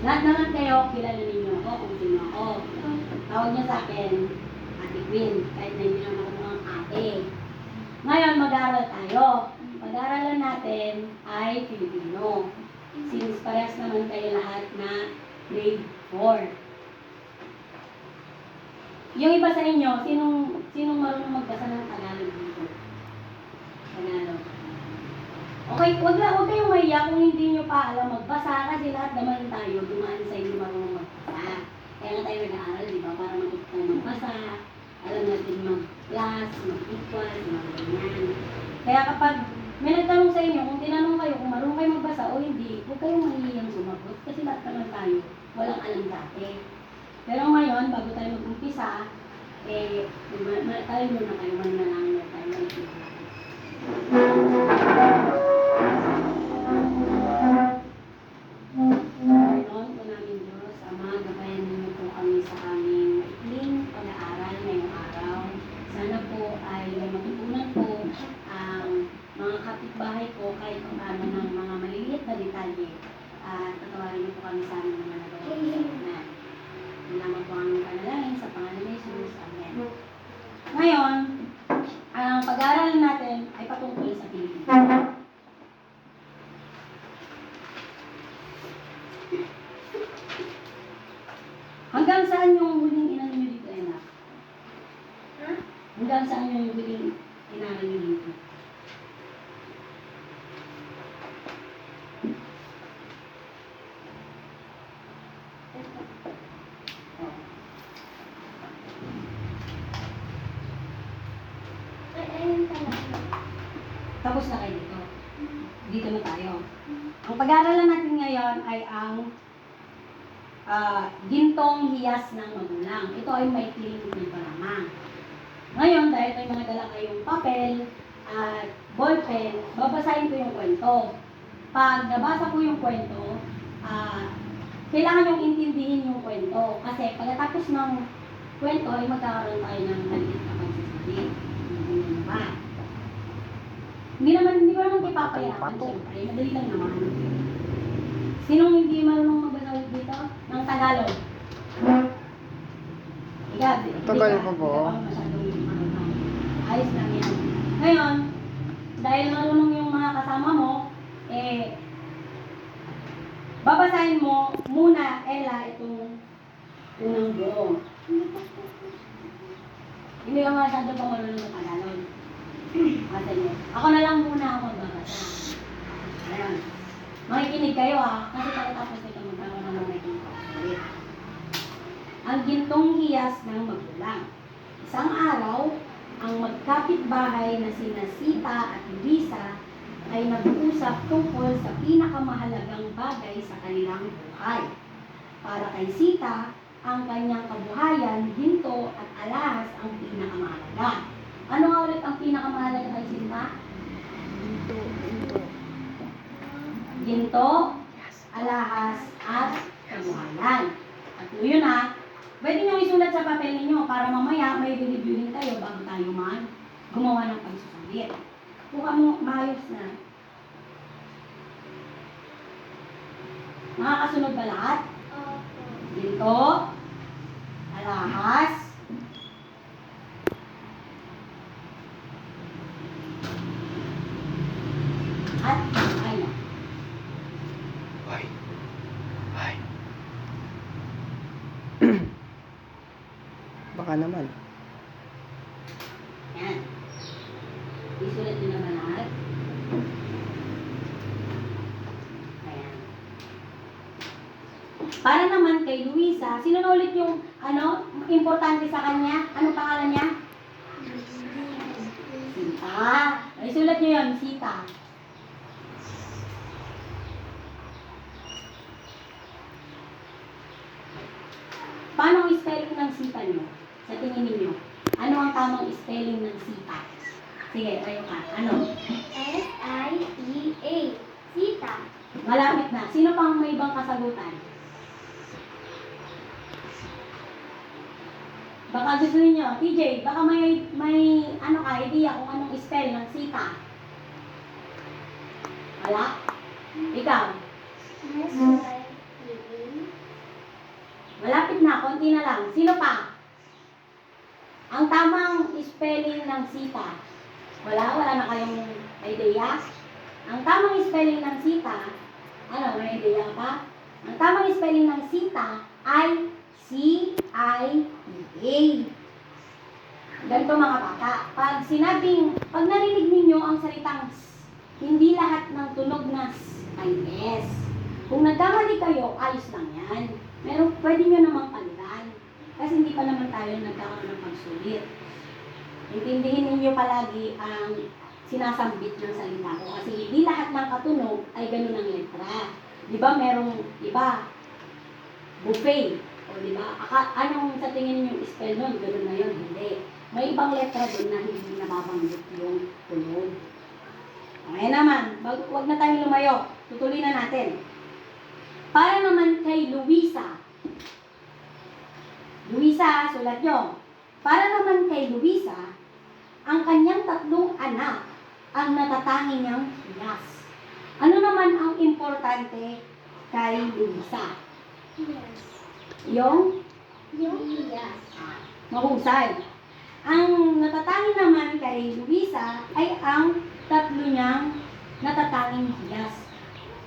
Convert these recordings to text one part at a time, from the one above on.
Lahat naman kayo, kilala ninyo ako kung sino ako. Tawag niyo sa akin, Ate Queen, kahit na hindi naman ako mga ate. Ngayon, mag-aaral tayo. Pag-aaralan natin ay Filipino. Since parehas naman kayo lahat na grade 4. Yung iba sa inyo, sinong marunong magbasa ng Tagalog dito? Tagalog. Okay, huwag kayong mahiya kung hindi nyo pa alam magbasa kasi lahat naman tayo dumaan sa hindi marunong magbasa. Kaya nga tayo nag-aaral, di ba? Para matuto tayo magbasa, alam natin mag-plus, mag-equal, mga ganyan. Kaya kapag may nagtanong sa inyo, kung tinanong kayo kung marunong kayo magbasa o hindi, huwag kayong mahihiyang sumagot kasi lahat naman tayo walang alam dati. Pero ngayon, bago tayo mag-umpisa, tayo muna kayo, mananangin na tayo. Lord, po namin Diyos, Ama, gabayan niyo po kami sa aming maikling pag-aaral ngayong araw. Sana po ay may matutunan po ang mga kapitbahay ko kahit paano ng mga maliliit na detalye. At tatawarin niyo po kami sa aming mga nagawa na. Salamat po ang panalangin sa pangalan ni Jesus. Amen. Ngayon, ang pag-aaral natin ay patungkol sa Pilipinas. Hanggang saan yung huling inaral nyo dito, anak? Hanggang saan yung huling inaral nyo dito? Tapos na kayo dito. Dito na tayo. Ang pag-aaralan natin ngayon ay ang gintong hiyas ng magulang. Ito ay may tiling pa lamang. Ngayon, dahil may mga dala kayong papel at ballpen, babasahin ko yung kwento. Pag nabasa ko yung kwento, kailangan yung intindihin yung kwento. Kasi pagkatapos ng kwento ay magkakaroon tayo ng maliit na pagsasabi. Hindi ko naman ipapayakan, siyempre. Madali lang naman. Sinong hindi marunong magbasa dito? Ng Tagalog. Tagalog pa po. Ayos lang yan. Ngayon, dahil marunong yung mga kasama mo, babasahin mo muna, Ella, itong unang buo. Hindi ka masyado pa marunong ng Tagalog. Ako na lang muna ako magbabasa. Ayan. Makikinig kayo kasi pagkatapos nito magkaroon ng mga ulit. Ang gintong hiyas ng magulang. Isang araw, ang magkapitbahay na sina Sita at Luisa ay nag-uusap tungkol sa pinakamahalagang bagay sa kanilang buhay. Para kay Sita, ang kanyang kabuhayan, ginto at alahas ang pinakamahalaga. Ano nga ulit ang pinakamahalaga kay Sita? Ginto, alahas, at kabuhayan. At yun pwede nyo isulat sa papel ninyo para mamaya may reviewin kayo bago tayo gumawa ng pagsusulit. Buka mo, maayos na. Makakasunod ba lahat? Ginto, alahas, at kabuhayan. Baka naman. Yan. Isulat nyo naman lahat. Ayan. Para naman kay Luisa, sino na ulit yung importante sa kanya? Anong pangalan niya? Sita. Isulat nyo yun, Sita. Paano ang spelling ng Sita nyo? Sa tingin ninyo, ano ang tamang spelling ng Sita? Sige, tayo ka. Ano? S-I-T-A. Sita. Malapit na. Sino pang may ibang kasagutan? Baka gusto niyo, TJ, baka may idea kung anong spell ng Sita? Wala? Ikaw? S-I-T-A. Malapit na, konti na lang. Sino pa? Ang tamang spelling ng sita. Wala na kayong idea? Ang tamang spelling ng sita, ano, may idea ka pa? Ang tamang spelling ng sita ay C-I-T-A. Ganito mga bata. Pag narinig ninyo ang salitang S, hindi lahat ng tunog na S ay S. Kung nagkamali kayo, ayos lang yan. Pwede nyo namang palitan. Kasi hindi pa naman tayo nagkakaroon ng pagsulit. Intindihin ninyo palagi ang sinasambit ng salita ko. Kasi hindi lahat ng katunog ay ganun ang letra. Di ba merong iba? Buffet. O di ba? Anong sa tingin niyo spell nun? Ganun na yun. Hindi. May ibang letra doon na hindi nababanggit yung tunog. Okay naman. Huwag na tayong lumayo. Tutuloy na natin. Para naman kay Luisa. Luisa, sulat nyo. Para naman kay Luisa, ang kanyang tatlong anak ang natatangi niyang hiyas. Ano naman ang importante kay Luisa? Yes. Yung Yes. mahusay. Ang natatangi naman kay Luisa ay ang tatlo niyang natatanging hiyas.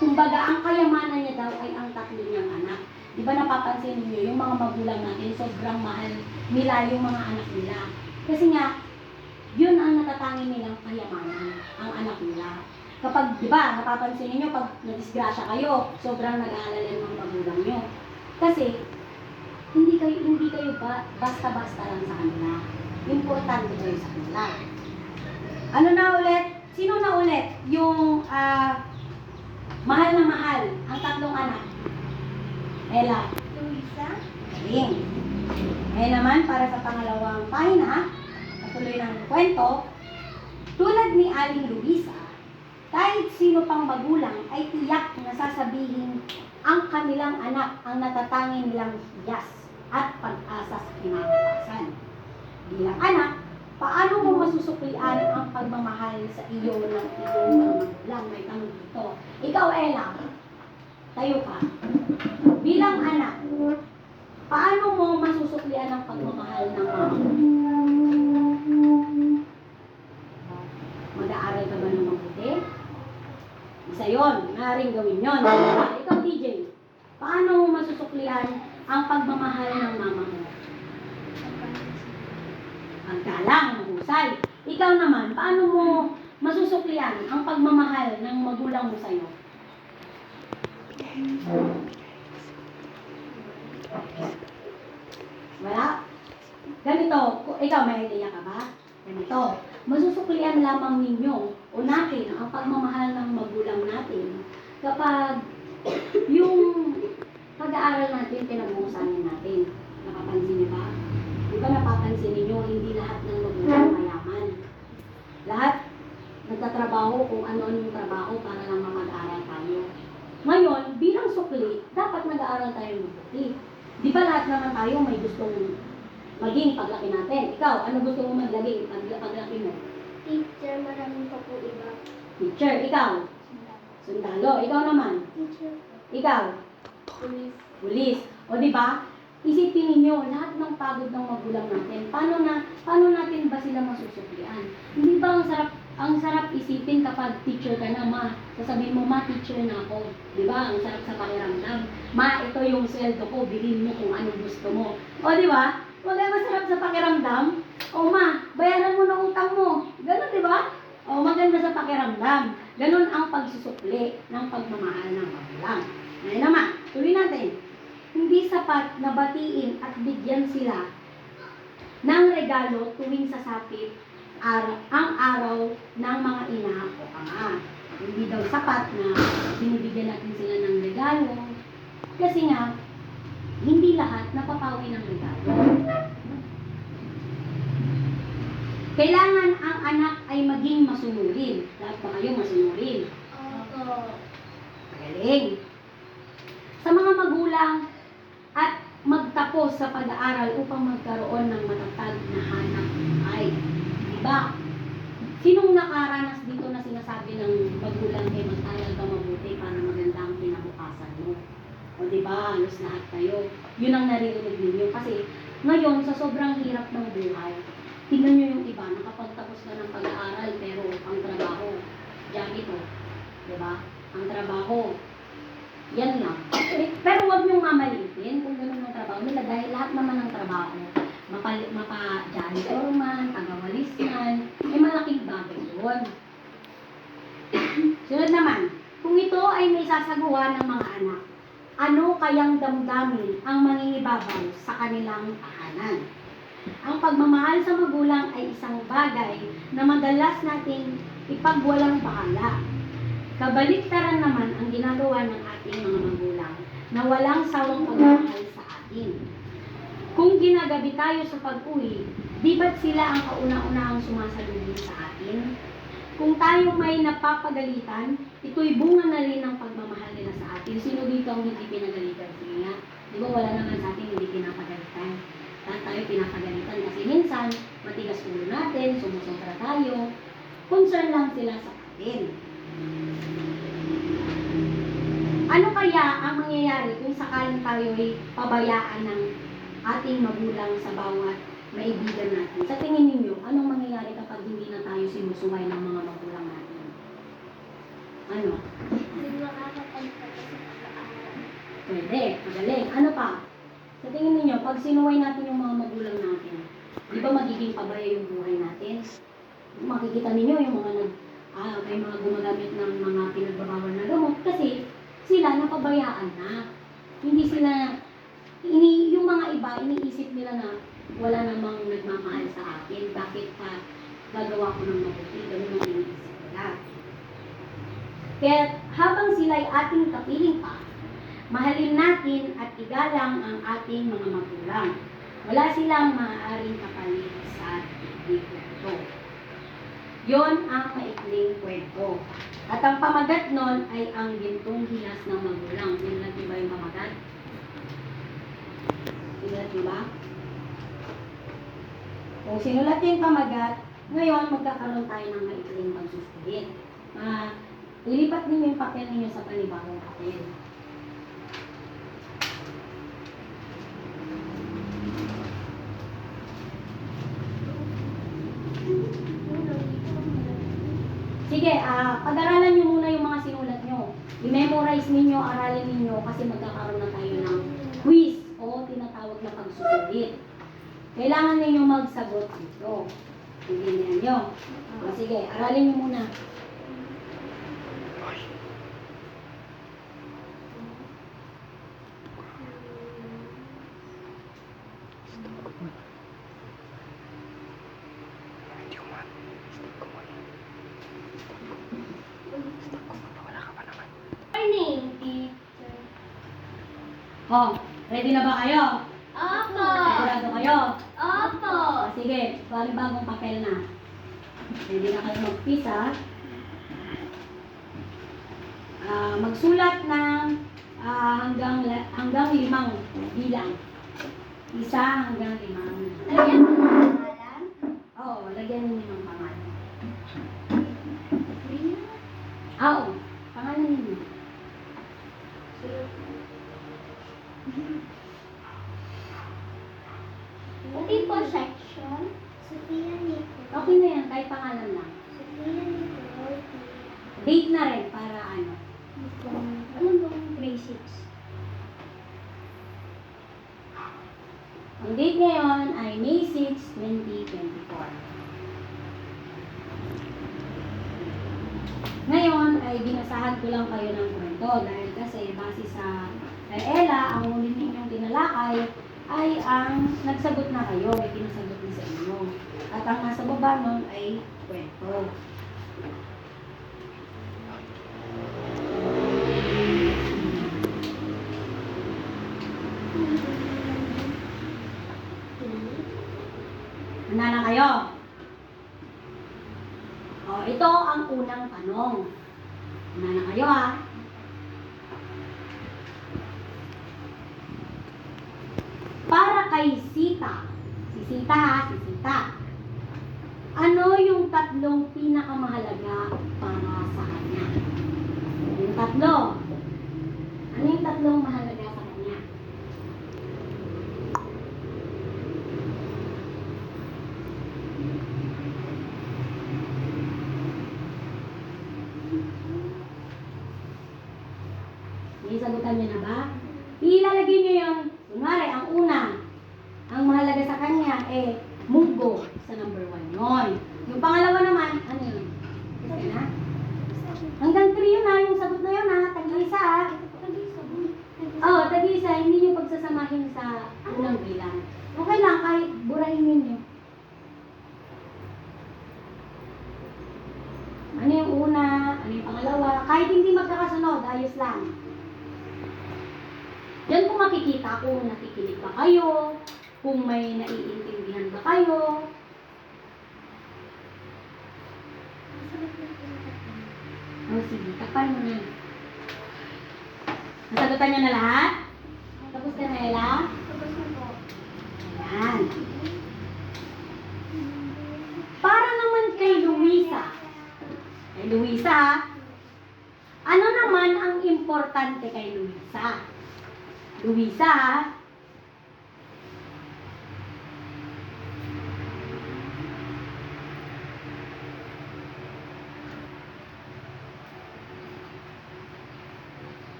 Kumbaga, ang kayamanan niya daw ay ang tatlo niyang anak. Di ba napapansin niyo yung mga magulang natin, sobrang mahal nila yung mga anak nila. Kasi nga, yun ang natatangi nilang kayamanan, ang anak nila. Kapag, di ba, napapansin niyo pag nadisgrasya kayo, sobrang nag-aalala ng mga magulang niyo. Kasi, hindi kayo basta-basta lang sa kanila. Importante kayo sa kanila. Ano na ulit? Sino na ulit? Yung, mahal na mahal, ang tatlong anak. Ella. Luisa. Galing. Ngayon naman, para sa pangalawang pahina, patuloy ng kwento, tulad ni Aling Luisa, kahit sino pang magulang ay tiyak na sasabihin ang kanilang anak ang natatangi nilang hiyas at pag-asa sa kinabukasan. Bilang anak, paano mo masusuklian ang pagmamahal sa iyo ng iyong mga magulang? May tanong dito. Ikaw, Ella, tayo ka. Bilang anak, paano mo masusuklian ang pagmamahal ng mama mo? Mag-aaral ka ba ng mabuti? Isa yun, maaaring gawin yun. Ikaw, DJ, paano mo masusuklian ang pagmamahal ng mama mo? Ang galang, mahusay. Ikaw naman, paano mo masusuklian ang pagmamahal ng magulang mo sa'yo? Wala? Ganito, ikaw may idea ka ba? Ganito, masusuklian lamang ninyo o natin ang pagmamahal ng magulang natin kapag yung pag-aaral natin, pinag-uusapan natin. Napapansin niyo ba? Di ba napapansin niyo, hindi lahat ng magulang mayaman. Lahat nagtatrabaho kung ano-ano yung trabaho para lang mag-aaral tayo. Ngayon, bilang sukli, dapat nag-aaral tayo mabuti. Di ba lahat naman tayo may gustong maging paglaki natin? Ikaw, ano gusto mo maglaging paglaki mo? Teacher, maraming pa po iba. Teacher, ikaw? Sundalo. Ikaw naman? Teacher. Ikaw? Police. Pulis. O di ba? Isipin niyo lahat ng pagod ng magulang natin. Paano natin ba sila masusuklian? Hindi ba ang sarap isipin kapag teacher ka na, ma, sasabihin mo, ma, teacher na ako. Di ba? Ang sarap sa pakiramdam. Ma, ito yung sweldo ko, bilhin mo kung anong gusto mo. O di ba? Wala masarap sa pakiramdam. O ma, bayaran mo ng utang mo. Ganon, di ba? O maganda sa pakiramdam. Ganon ang pagsusukli ng pagmamahal ng magulang. Ngayon naman, tuloy natin. Hindi sapat na batiin at bigyan sila ng regalo tuwing sasapit ang araw ng mga ina o ama. Hindi daw sapat na binibigyan natin sila ng regalo kasi nga, hindi lahat napapawi ng regalo. Kailangan ang anak ay maging masunurin. Lahat ba kayo masunurin? Opo. Galing. Sa mga magulang at magtapos sa pag-aaral upang magkaroon ng matatag na hanap buhay. Diba? Sinong nakaranas dito na sinasabi ng magulang ay mag-aral ka mabuti para maganda ang kinabukasan mo? O di ba? Halos lahat kayo. Yun ang naririnig ninyo. Kasi ngayon, sa sobrang hirap ng buhay, tingnan nyo yung iba, nakapagtapos na ng pag-aaral, pero ang trabaho, diyan ito. Di ba? Ang trabaho, yan lang. Pero huwag niyong mamalitin kung gano'n ang trabaho nila dahil lahat naman ng trabaho, mapa-janitor man, tagawalis man, may malaking bagay yun. Sunod naman, kung ito ay may sasaguhan ng mga anak, ano kayang damdamin ang mangingibabaw sa kanilang tahanan? Ang pagmamahal sa magulang ay isang bagay na madalas nating ipagwalang bahala. Kabaliktaran naman ang ginagawa ng ating mga magulang na walang sawang pagmamahal sa atin. Kung ginagabi tayo sa pag-uwi, di ba't sila ang kauna-unahang sumasalubong sa atin? Kung tayo may napapagalitan, ito'y bunga na rin ng pagmamahal nila sa atin. Sino dito ang hindi pinagalitan? Sige nga, di ba wala naman sa atin hindi pinapagalitan? Lahat tayo pinapagalitan kasi minsan, matigas ulo natin, sumusobra tayo, concern lang sila sa atin. Ano kaya ang mangyayari kung sakaling tayo ay pabayaan ng ating magulang sa bawat maibigan natin? Sa tingin ninyo, anong mangyayari kapag hindi na tayo sinusuway ng mga magulang natin? Ano? Hindi makakapagpapasok sa pag-aaral. Pwede, magaling. Ano pa? Sa tingin ninyo, pag sinuway natin yung mga magulang natin, di ba magiging pabaya yung buhay natin? Makikita ninyo yung mga may mga gumagamit ng mga pinagbabawal na gamot kasi sila napabayaan na. Hindi sila, yung mga iba, iniisip nila na wala namang nagmamahal sa akin. Bakit pa gagawa ko ng mabuti? Ganun ang iniisip nila. Kaya habang sila'y ating kapiling pa, mahalin natin at igalang ang ating mga magulang. Wala silang maaaring kapalit sa ito. Yon ang maikling kwento. At ang pamagat nun ay ang gintong hilas ng magulang. Sinulat niyo ba yung pamagat? Sinulat niyo ba? Kung sinulat yung pamagat, ngayon magkakaroon tayo ng maikling pagsusulit. Ilipat ninyo yung papel ninyo sa panibagong papel. Sige, pag-aralan nyo muna yung mga sinulat nyo. I-memorize ninyo, aralin ninyo kasi magkakaroon na tayo ng quiz o tinatawag na pagsusulit. Kailangan ninyo magsagot dito. Intindihan nyo. Sige, aralin nyo muna. Morning, teacher. Oh, ready na ba kayo? Opo. Sigurado kayo? Opo. Sige, bali bagong papel na. Ready na kayo mag-quiz, ha? Magsulat ng hanggang 5 bilang. 1 hanggang 5. Lagyan mo ng pangalan. Oo, lagyan ninyo ng pangalan. Rina. Oo, pangalan ninyo. Hindi po section. Sophia Nicole. Okay na yan, kahit pangalan lang. Sophia Nicole. Date na rin para ano. Ano bang basics? Ang date ngayon ay May 6, 2024. Ngayon ay binasahan ko lang kayo ng kwento dahil kasi base sa kay Ella, ang huli ninyong tinalakay ay ang nagsagot na kayo, may pinasagot na sa inyo. At ang nasa baba nun ay kwento. Handa na kayo? O, ito ang unang tanong. Handa na kayo, ha? Para kay Sita. Si Sita, ha? Si Sita. Ano yung tatlong pinakamahalaga para sa kanya? Yung tatlo. Ano yung tatlong mahalaga sa May sagutan niyo na ba? Ilalagay niyo yung, kunwari, ang una, ang mahalaga sa kanya, munggo sa number 1 yun. Yung pangalawa naman, ano yun? Kasi na? Hanggang 3 yun ha, yung sagot na yun ha, tag-isa ha. Oo, tag-isa, hindi niyo pagsasamahin sa unang bilang. Okay lang, kahit burahin ninyo. Ano yung una, ano yung pangalawa, kahit hindi magkakasunod, ayos lang. Yan kung makikita kung nakikinig ba kayo, kung may naiintindihan ba kayo. Oh, sige, takpan mo na. Nasagutan niyo na lahat? Tapos ka na, Ella? Tapos na po. Ayan. Para naman kay Luisa. Kay Luisa, ano naman ang importante kay Luisa? Luisa,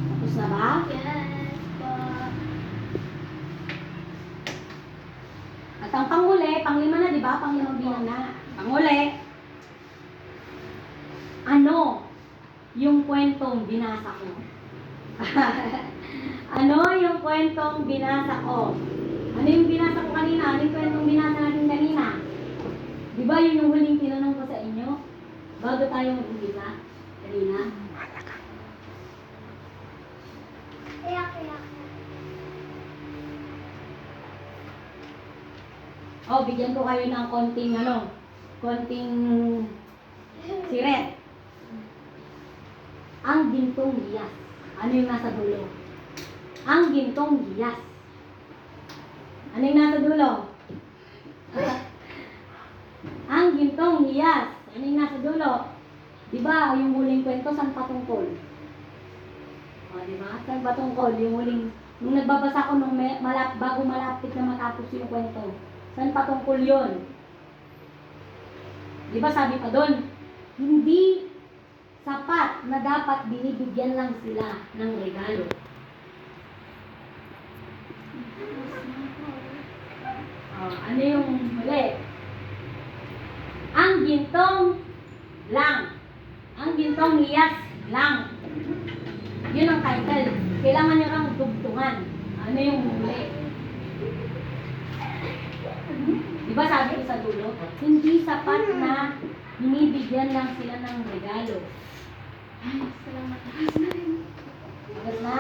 tapos na ba? Yes po. At ang panghuli, panglima na, di ba? Panglimang bilang na. Panghuli, ano yung kwentong binasa ko? Ano yung kwentong binasa ko? Ano yung binasa ko kanina? Ano yung kwentong binasa natin kanina? Di ba yun yung huling tinanong ko sa inyo? Bago tayo mag-umpisa kanina? Kaya. Oh, bigyan ko kayo ng konting siret. Ang gintong giyas. Ano yung nasa dulo? Ang gintong giyas. Ano yung nasa dulo? Ang gintong giyas. Ano yung nasa dulo? Diba, yung huling kwento, saan patungkol? O, diba? Saan patungkol? Yung huling, nung nagbabasa ko bago malapit na matapos yung kwento, saan patungkol yun? Diba sabi pa doon, hindi sapat na dapat binibigyan lang sila ng regalo. Ano yung muli? Ang gintong lang. Ang gintong hiyas lang. Yun ang title. Kailangan nyo lang dugtungan. Ano yung muli? Diba sabi ko sa dulo, hindi sapat na binibigyan lang sila ng regalo. Ay, salamat. Agad na?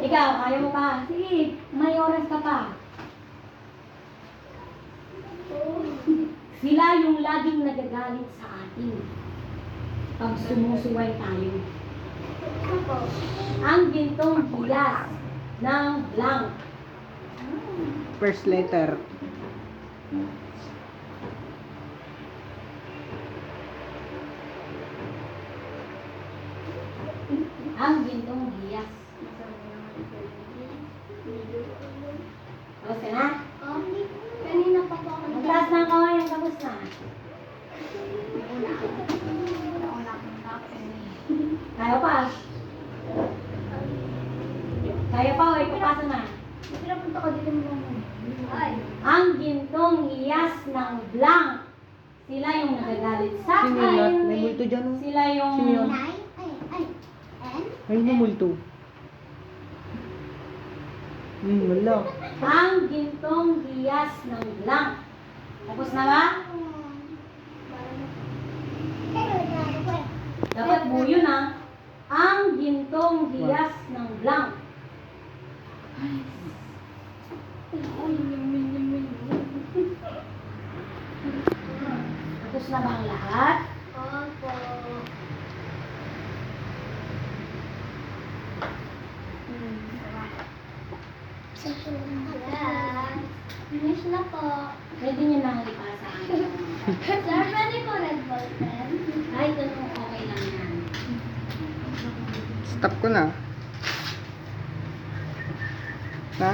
Ikaw, kaya mo pa? Sige, may oras ka pa. Sila yung laging nagagalit sa atin pag sumusuway tayo. Ano po? Ang gintong hiyas ng blank. First letter. Ang gintong hiyas. Tapos ka na? Kanina pa po ako Magtaas na ako ngayon, tapos na. Kaya pa. Kaya pa, o ipapasa na. Pinapunta ko dito mo. Ay. Ang gintong hiyas ng blank. Sila yung nagagalit sa Sino yun? akin. May multo dyan, oh. Sila yung... Sino yun? And? Ay, may multo. Wala. Ang gintong hiyas ng blank. Tapos na ba? Dapat buo na. Ang gintong hiyas ng blank. Tapos na ba ang lahat? Opo. Finish na po. Pwede nyo nang ipasa ang Sir, pwede po red ball pen? kahit anong okay lang yan. Stop ko na. Ha?